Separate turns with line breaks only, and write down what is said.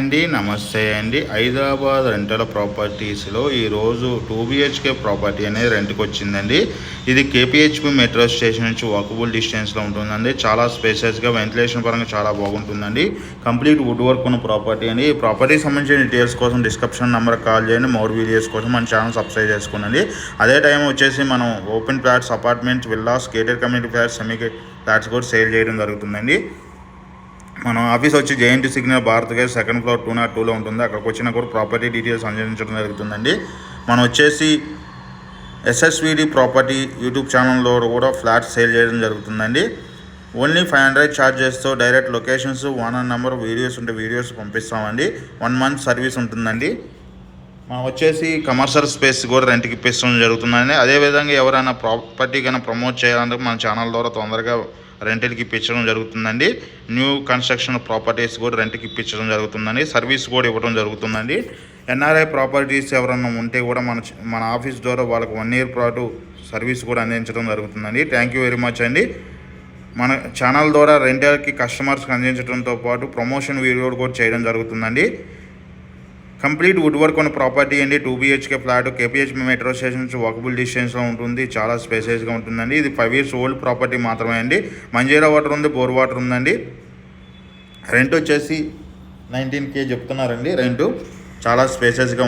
అండి, నమస్తే అండి. హైదరాబాద్ రెంటల్ ప్రాపర్టీస్లో ఈరోజు 2 BHK ప్రాపర్టీ అనేది రెంట్కి వచ్చిందండి. ఇది కేపీహెచ్పి మెట్రో స్టేషన్ నుంచి వాకబుల్ డిస్టెన్స్లో ఉంటుందండి. చాలా స్పేసెస్గా, వెంటిలేషన్ పరంగా చాలా బాగుంటుందండి. కంప్లీట్ వుడ్ వర్క్ ఉన్న ప్రాపర్టీ అండి. ఈ ప్రాపర్టీకి సంబంధించిన డీటెయిల్స్ కోసం డిస్క్రిప్షన్ నెంబర్ కాల్ చేయండి. మోర్ వీడియోస్ కోసం మన ఛానల్ సబ్స్క్రైబ్ చేసుకోండి. అదే టైం వచ్చేసి మనం open plots, apartments, villas, gated community flats, semi flats కూడా సేల్ చేయడం జరుగుతుందండి. మన ఆఫీస్ వచ్చి JNT signal Bharat gate second floor 202లో ఉంటుంది. అక్కడికి వచ్చినా కూడా ప్రాపర్టీ డీటెయిల్స్ అందించడం జరుగుతుందండి. మనం వచ్చేసి ఎస్ఎస్విడి ప్రాపర్టీ యూట్యూబ్ ఛానల్లో కూడా ఫ్లాట్స్ సేల్ చేయడం జరుగుతుందండి. ఓన్లీ 500 ఛార్జెస్తో direct locations, owner number, videos ఉంటే వీడియోస్ పంపిస్తామండి. 1 మంత్ సర్వీస్ ఉంటుందండి. మనం వచ్చేసి కమర్షియల్ స్పేస్ కూడా రెంట్కి ఇప్పించడం జరుగుతుందండి. అదేవిధంగా ఎవరైనా ప్రాపర్టీ కన్నా ప్రమోట్ చేయాలంటే మన ఛానల్ ద్వారా తొందరగా రెంట్కి ఇప్పించడం జరుగుతుందండి. న్యూ కన్స్ట్రక్షన్ ప్రాపర్టీస్ కూడా రెంట్కి ఇప్పించడం జరుగుతుందండి. సర్వీస్ కూడా ఇవ్వడం జరుగుతుందండి. ఎన్ఆర్ఐ ప్రాపర్టీస్ ఎవరైనా ఉంటే కూడా మన ఆఫీస్ ద్వారా వాళ్ళకి 1 year పాటు సర్వీస్ కూడా అందించడం జరుగుతుందండి. థ్యాంక్ యూ వెరీ మచ్ అండి. మన ఛానల్ ద్వారా రెంటల్కి కస్టమర్స్కి అందించడంతో పాటు ప్రమోషన్ వీడియోలు కూడా చేయడం జరుగుతుందండి. కంప్లీట్ వుడ్ వర్క్ ఉన్న ప్రాపర్టీ అండి. 2 BHK ఫ్లాట్, కేపీహెచ్పి మెట్రో స్టేషన్ నుంచి వాకబుల్ డిస్టెన్స్లో ఉంటుంది. చాలా స్పేసెస్గా ఉంటుందండి. ఇది 5 years ఓల్డ్ ప్రాపర్టీ మాత్రమే అండి. మంజీరా వాటర్ ఉంది, బోర్ వాటర్ ఉందండి. రెంట్ వచ్చేసి 19K చెప్తున్నారండి. రెంటు చాలా స్పేసెస్గా